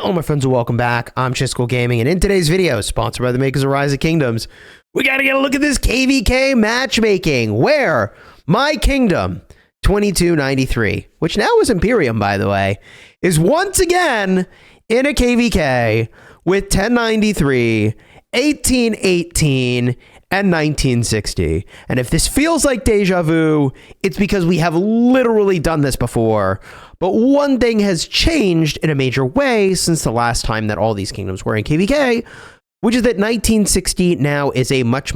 Hello my friends and welcome back. I'm Chisgule Gaming, and in today's video, sponsored by the makers of Rise of Kingdoms, we gotta get a look at this KvK matchmaking, where my kingdom, 2293, which now is Imperium by the way, is once again in a KvK with 1093, 1818, and 1960. And if this feels like deja vu, it's because we have literally done this before. But one thing has changed in a major way since the last time that all these kingdoms were in KvK, which is that 1960 now is a much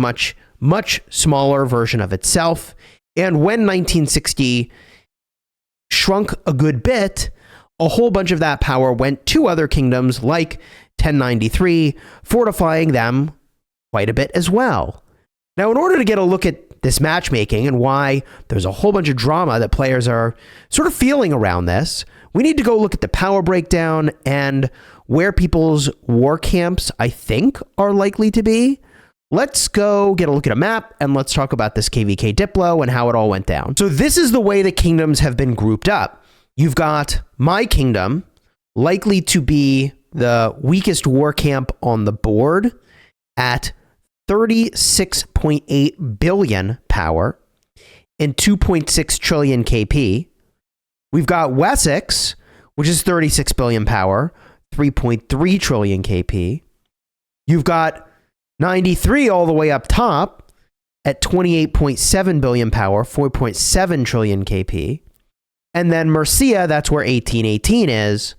smaller version of itself. And when 1960 shrunk a good bit, a whole bunch of that power went to other kingdoms like 1093, fortifying them quite a bit as well. Now, in order to get a look at this matchmaking and why there's a whole bunch of drama that players are sort of feeling around this, we need to go look at the power breakdown and where people's war camps, I think, are likely to be. Let's go get a look at a map and let's talk about this KvK Diplo and how it all went down. So this is the way the kingdoms have been grouped up. You've got my kingdom likely to be the weakest war camp on the board at 36.8 billion power and 2.6 trillion KP. We've got Wessex, which is 36 billion power, 3.3 trillion KP. You've got 93 all the way up top at 28.7 billion power, 4.7 trillion KP. And then Mercia, that's where 1818 is,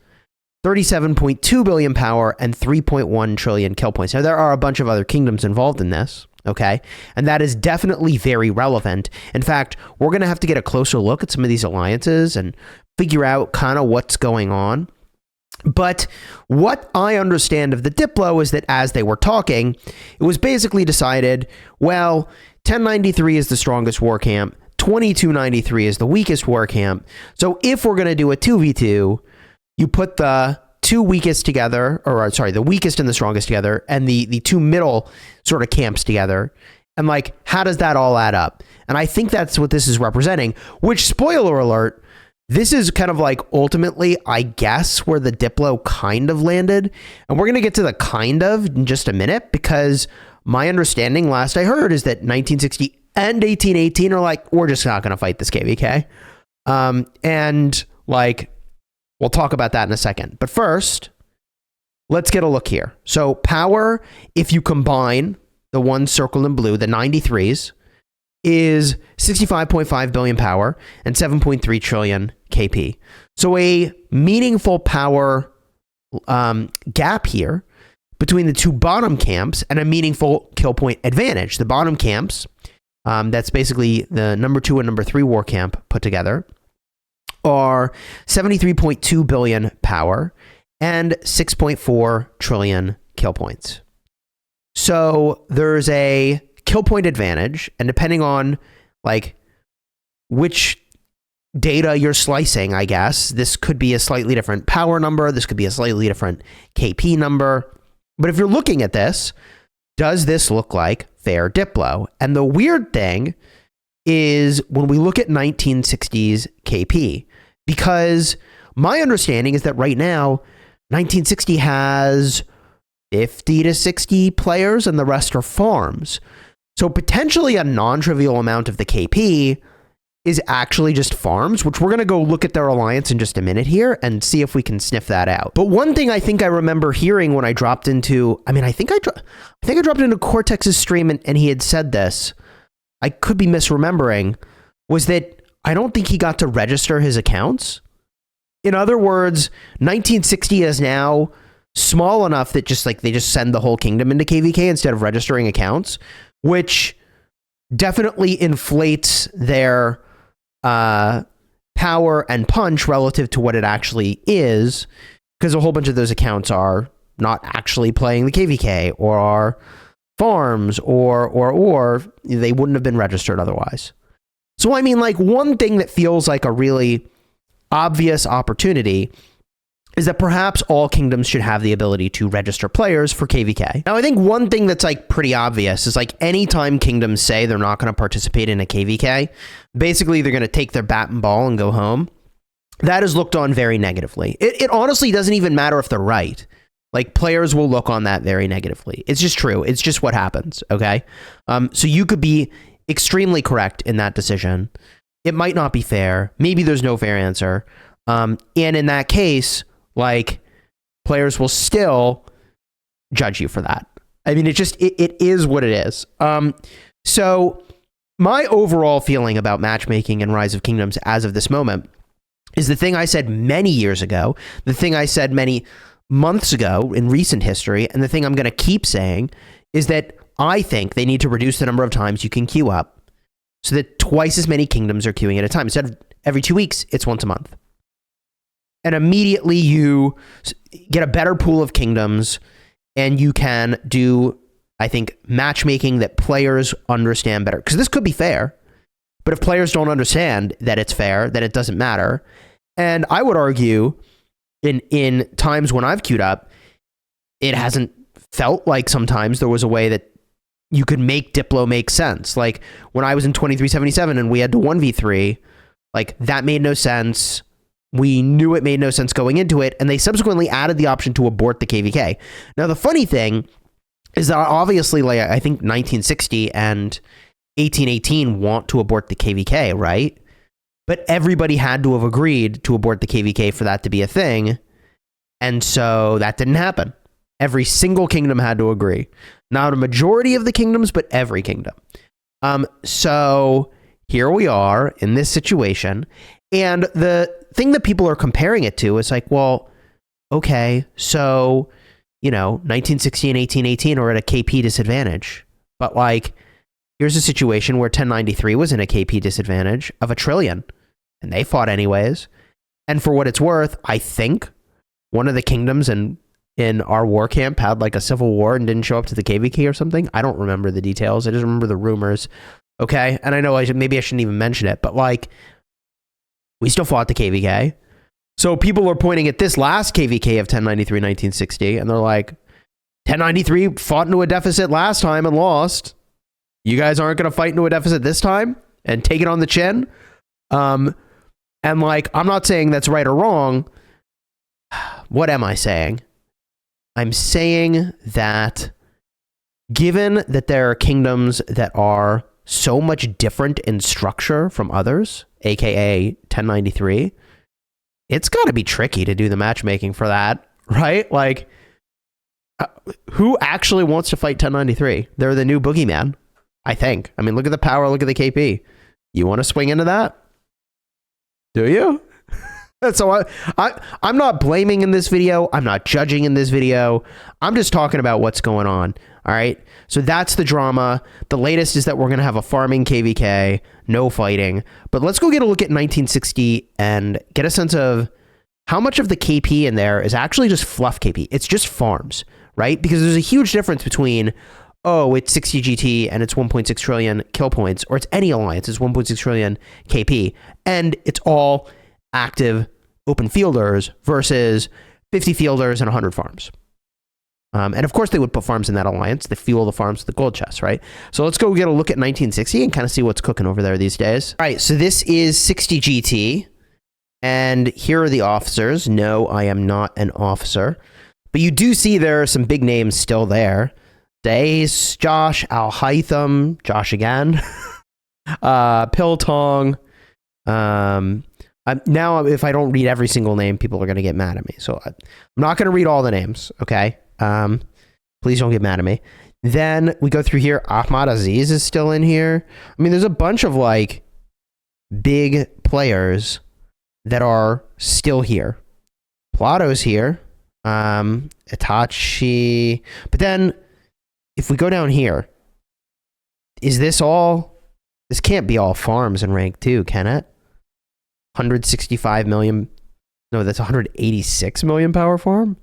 37.2 billion power and 3.1 trillion kill points. Now, there are a bunch of other kingdoms involved in this, okay? And that is definitely very relevant. In fact, we're going to have to get a closer look at some of these alliances and figure out kind of what's going on. But what I understand of the Diplo is that as they were talking, it was basically decided, well, 1093 is the strongest war camp, 2293 is the weakest war camp. So if we're going to do a 2v2, you put the two weakest together, or sorry, the weakest and the strongest together, and the two middle sort of camps together. And like, how does that all add up? And I think that's what this is representing, which, spoiler alert, this is kind of like ultimately, I guess, where the Diplo kind of landed. And we're going to get to the kind of in just a minute, because my understanding last I heard is that 1960 and 1818 are like, we're just not going to fight this KvK. And like, we'll talk about that in a second. But first, let's get a look here. So power, if you combine the one circled in blue, the 93s, is 65.5 billion power and 7.3 trillion KP. So a meaningful power gap here between the two bottom camps and a meaningful kill point advantage. The bottom camps, that's basically the number 2 and number 3 war camp put together, are 73.2 billion power and 6.4 trillion kill points. So there's a kill point advantage, and depending on like which data you're slicing, I guess, this could be a slightly different power number, this could be a slightly different KP number. But if you're looking at this, does this look like fair Diplo? And the weird thing is when we look at 1960s KP, because my understanding is that right now 1960 has 50 to 60 players and the rest are farms. So potentially a non-trivial amount of the KP is actually just farms, which we're going to go look at their alliance in just a minute here and see if we can sniff that out. But one thing I think I remember hearing when I dropped into, I think I dropped into Cortex's stream and he had said this, I could be misremembering, was that I don't think he got to register his accounts. In other words, 1960 is now small enough that just like they just send the whole kingdom into KvK instead of registering accounts, which definitely inflates their power and punch relative to what it actually is, because a whole bunch of those accounts are not actually playing the KvK or are farms or they wouldn't have been registered otherwise. So I mean, like, one thing that feels like a really obvious opportunity is that perhaps all kingdoms should have the ability to register players for KvK. Now, I think one thing that's like pretty obvious is like anytime kingdoms say they're not going to participate in a KvK, basically they're going to take their bat and ball and go home. that is looked on very negatively. It honestly doesn't even matter if they're right. Like, players will look on that very negatively. It's just true. It's just what happens, okay? So you could be extremely correct in that decision. It might not be fair. Maybe there's no fair answer. And in that case, like, players will still judge you for that. I mean, it is what it is. So my overall feeling about matchmaking and Rise of Kingdoms as of this moment is the thing I said many years ago, the thing I said many months ago in recent history, and the thing I'm going to keep saying is that I think they need to reduce the number of times you can queue up so that twice as many kingdoms are queuing at a time. Instead of every 2 weeks, it's once a month. And immediately you get a better pool of kingdoms, and you can do, I think, matchmaking that players understand better. Because this could be fair, but if players don't understand that it's fair, then it doesn't matter. And I would argue in times when I've queued up, it hasn't felt like sometimes there was a way that you could make Diplo make sense. Like when I was in 2377 and we had to 1v3, like that made no sense. We knew it made no sense going into it, and they subsequently added the option to abort the KvK. Now, the funny thing is that obviously, like, I think 1960 and 1818 want to abort the KvK, right? But everybody had to have agreed to abort the KvK for that to be a thing, and so that didn't happen. Every single kingdom had to agree. Not a majority of the kingdoms, but every kingdom. So here we are in this situation, and the thing that people are comparing it to is like, well, okay, so, 1960 and 1818 are at a KP disadvantage. But like, here's a situation where 1093 was in a KP disadvantage of 1 trillion, and they fought anyways. And for what it's worth, I think one of the kingdoms in our war camp had like a civil war and didn't show up to the KvK or something. I don't remember the details. I just remember the rumors. Okay. And I know maybe I shouldn't even mention it, but like, we still fought the KvK. So people are pointing at this last KvK of 1093, 1960, and they're like, 1093 fought into a deficit last time and lost. You guys aren't going to fight into a deficit this time and take it on the chin? And like, I'm not saying that's right or wrong. What am I saying? I'm saying that given that there are kingdoms that are so much different in structure from others, aka 1093, it's got to be tricky to do the matchmaking for that, right? Like, who actually wants to fight 1093? They're the new boogeyman, I think. I mean, look at the power, look at the KP. You want to swing into that? Do you? So I'm not blaming in this video. I'm not judging in this video. I'm just talking about what's going on. All right. So that's the drama. The latest is that we're going to have a farming KvK, no fighting. But let's go get a look at 1960 and get a sense of how much of the KP in there is actually just fluff KP. It's just farms, right? Because there's a huge difference between, oh, it's 60 GT and it's 1.6 trillion kill points, or it's any alliance, it's 1.6 trillion KP, and it's all active open fielders versus 50 fielders and 100 farms. And of course they would put farms in that alliance to fuel the farms with the gold chests, right? So let's go get a look at 1960 and kind of see what's cooking over there these days. All right, so this is 60 GT, and here are the officers. No, I am not an officer, but you do see there are some big names still there. Dace, Josh, Al Haytham, Josh again, Piltong. Now, if I don't read every single name, people are going to get mad at me. So I'm not going to read all the names, okay? Please don't get mad at me. Then we go through here. Ahmad Aziz is still in here. I mean, there's a bunch of like big players that are still here. Plato's here. Itachi. But then if we go down here, is this all? This can't be all farms in rank 2, can it? 165 million. No, that's 186 million power farm.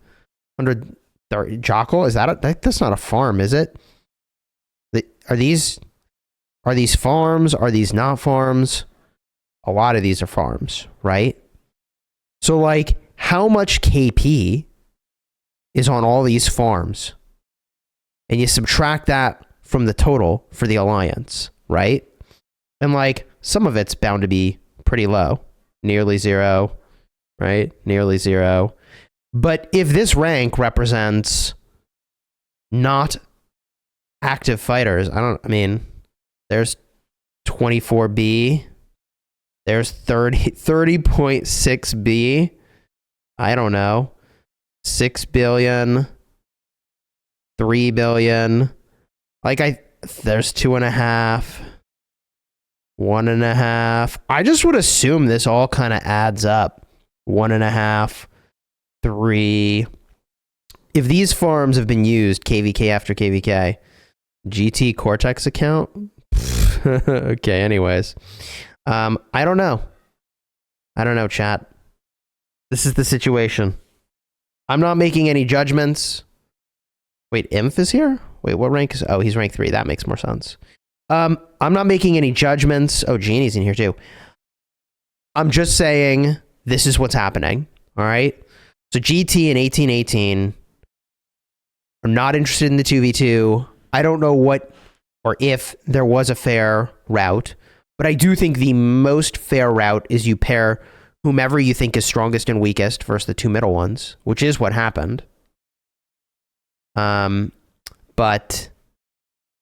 130 Jockle. Is that's not a farm, is it? Are these farms? Are these not farms? A lot of these are farms, right? So like, how much KP is on all these farms? And you subtract that from the total for the alliance, right? And like, some of it's bound to be pretty low. Nearly zero, right? Nearly 0. But if this rank represents not active fighters, I mean, there's 24B, there's 30.6B, I don't know, 6 billion, 3 billion, like there's 2.5, 1.5. I just would assume this all kind of adds up. 1.5, 3. If these farms have been used, KvK after KvK, GT Cortex account? Okay, anyways. I don't know. I don't know, chat. This is the situation. I'm not making any judgments. Wait, Inf is here? Wait, what rank is... Oh, he's rank 3. That makes more sense. I'm not making any judgments. Oh, Genie's in here too. I'm just saying this is what's happening. All right? So GT and 1818 are not interested in the 2v2. I don't know what or if there was a fair route, but I do think the most fair route is you pair whomever you think is strongest and weakest versus the 2 middle ones, which is what happened. But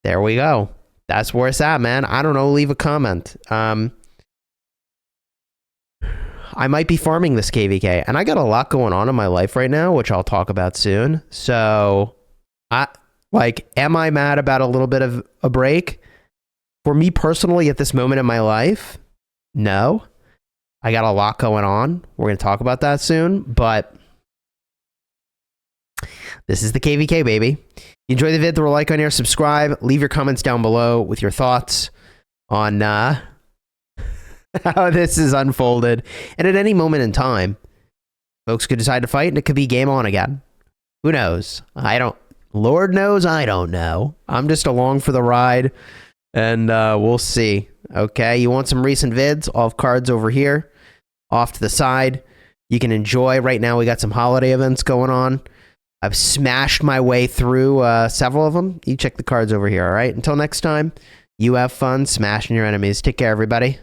there we go. That's where it's at, man. I don't know. Leave a comment. I might be farming this KvK, and I got a lot going on in my life right now, which I'll talk about soon. So, am I mad about a little bit of a break? For me personally, at this moment in my life, no. I got a lot going on. We're going to talk about that soon, but this is the KvK, baby. You enjoy the vid, throw a like on here, subscribe, leave your comments down below with your thoughts on how this is unfolded. And at any moment in time, folks could decide to fight and it could be game on again. Who knows? Lord knows I don't know. I'm just along for the ride, and we'll see. Okay, you want some recent vids? All of cards over here, off to the side. You can enjoy. Right now, we got some holiday events going on. I've smashed my way through several of them. You check the cards over here, all right? Until next time, you have fun smashing your enemies. Take care, everybody.